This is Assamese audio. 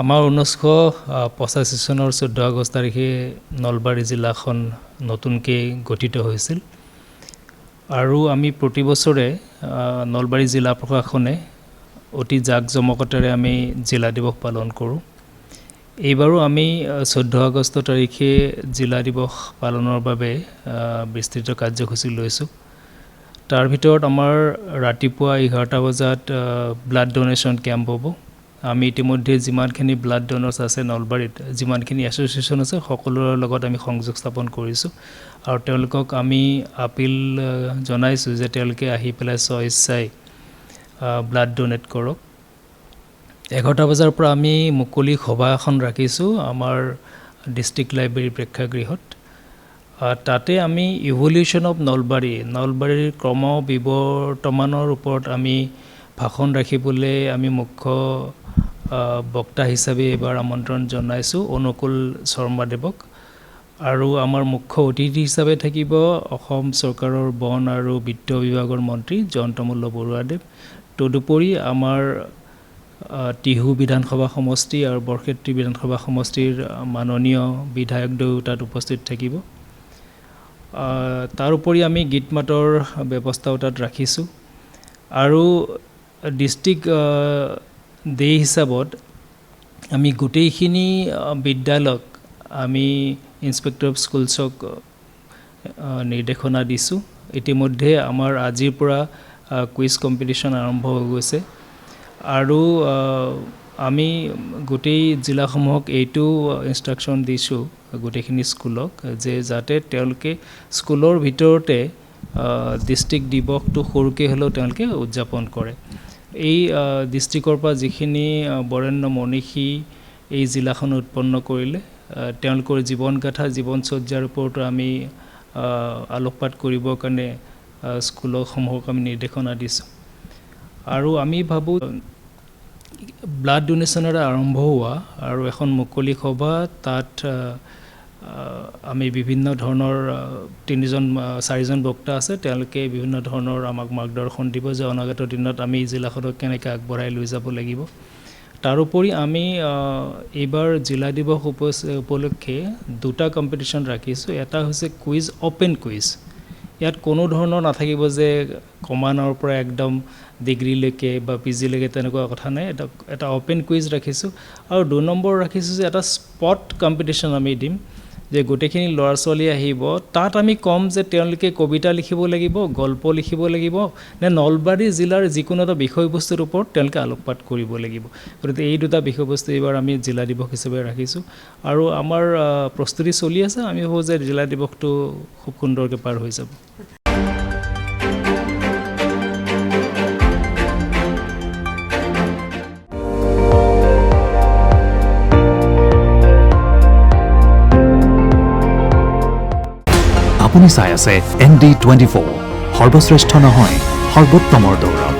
আমাৰ 1985 চনৰ 14 আগষ্ট তাৰিখে নলবাৰী জিলাখন নতুনকৈ গঠিত হৈছিল আৰু আমি প্ৰতি বছৰে নলবাৰী জিলা প্ৰশাসনে অতি জাকজমকতাৰে আমি জিলা দিৱস পালন কৰোঁ। এইবাৰো আমি 14 আগষ্ট তাৰিখে জিলা দিৱস পালনৰ বাবে বিস্তৃত কাৰ্যসূচী লৈছোঁ। তাৰ ভিতৰত আমাৰ ৰাতিপুৱা 11টা বজাত ব্লাড ডোনেশ্যন কেম্প হ'ব। আমি ইতিমধ্যে যিমানখিনি ব্লাড ডোনাৰ্ছ আছে নলবাৰীত, যিমানখিনি এছ'চিয়েশ্যন আছে সকলোৰে লগত আমি সংযোগ স্থাপন কৰিছোঁ আৰু তেওঁলোকক আমি আপিল জনাইছোঁ যে তেওঁলোকে আহি পেলাই স্বইচ্ছাই ব্লাড ডোনেট কৰক। 11টা বজাৰ পৰা আমি মুকলি সভা এখন ৰাখিছোঁ আমাৰ ডিষ্ট্ৰিক্ট লাইব্ৰেৰী প্ৰেক্ষাগৃহত। তাতে আমি ইভলিউশ্যন অফ নলবাৰীৰ ক্ৰম বিৱৰ্তমানৰ ওপৰত আমি ভাষণ ৰাখিবলৈ আমি মুখ্য বক্তা হিচাপে এইবাৰ আমন্ত্ৰণ জনাইছোঁ অনুকূল শৰ্মাদেৱক আৰু আমাৰ মুখ্য অতিথি হিচাপে থাকিব অসম চৰকাৰৰ বন আৰু বিত্ত বিভাগৰ মন্ত্ৰী জয়ন্তমল্ল বৰুৱাদেৱ। তদুপৰি আমাৰ টিহু বিধানসভা সমষ্টি আৰু বৰক্ষেত্ৰী বিধানসভা সমষ্টিৰ মাননীয় বিধায়কদ্বয়ো তাত উপস্থিত থাকিব। তাৰোপৰি আমি গীত মাতৰ ব্যৱস্থাও তাত ৰাখিছোঁ আৰু ডিষ্ট্ৰিক্ট ডে হিচাপত আমি গোটেইখিনি বিদ্যালয়ক আমি ইনস্পেক্টৰ অফ স্কুলছক নিৰ্দেশনা দিছোঁ। ইতিমধ্যে আমাৰ আজিৰ পৰা কুইজ কম্পিটিশ্যন আৰম্ভ হৈ গৈছে আৰু আমি গোটেই জিলাসমূহক এইটো ইনষ্ট্ৰাকশ্যন দিছোঁ গোটেইখিনি স্কুলক যে যাতে তেওঁলোকে স্কুলৰ ভিতৰতে ডিষ্ট্ৰিক্ট দিৱসটো সৰুকৈ হ'লেও তেওঁলোকে উদযাপন কৰে। এই ডিষ্ট্ৰিক্টৰ পৰা যিখিনি বৰেণ্য মনীষী এই জিলাখন উৎপন্ন কৰিলে তেওঁলোকৰ জীৱনগাথা জীৱনচৰ্যাৰ ওপৰতো আমি আলোকপাত কৰিবৰ কাৰণে স্কুলসমূহক আমি নিৰ্দেশনা দিছোঁ আৰু আমি ভাবোঁ ব্লাড ডোনেশ্যনেৰে আৰম্ভ হোৱা আৰু এখন মুকলি সভা তাত আমি বিভিন্ন ধৰণৰ 4জন বক্তা আছে, তেওঁলোকে বিভিন্ন ধৰণৰ আমাক মাৰ্গদৰ্শন দিব যে অনাগত দিনত আমি জিলাখনক কেনেকৈ আগবঢ়াই লৈ যাব লাগিব। তাৰোপৰি আমি এইবাৰ জিলা দিৱস উপলক্ষে 2টা কম্পিটিশ্যন ৰাখিছোঁ। এটা হৈছে কুইজ, অ'পেন কুইজ। ইয়াত কোনো ধৰণৰ নাথাকিব যে কমানৰ পৰা একদম ডিগ্ৰীলৈকে বা PG লৈকে তেনেকুৱা কথা নাই। এটা অ'পেন কুইজ ৰাখিছোঁ আৰু 2 নম্বৰ ৰাখিছোঁ যে এটা স্পট কম্পিটিশ্যন আমি দিম যে গোটেইখিনি ল'ৰা ছোৱালী আহিব, তাত আমি ক'ম যে তেওঁলোকে কবিতা লিখিব লাগিব, গল্প লিখিব লাগিব নে নলবাৰী জিলাৰ যিকোনো এটা বিষয়বস্তুৰ ওপৰত তেওঁলোকে আলোকপাত কৰিব লাগিব। গতিকে এই 2টা বিষয়বস্তু এইবাৰ আমি জিলা দিৱস হিচাপে ৰাখিছোঁ আৰু আমাৰ প্ৰস্তুতি চলি আছে। আমি ভাবোঁ যে জিলা দিৱসটো খুব সুন্দৰকৈ পাৰ হৈ যাব। আপুনি চাই আছে ND24, সৰ্বশ্ৰেষ্ঠ নহয় সৰ্বোত্তমৰ দৌৰ।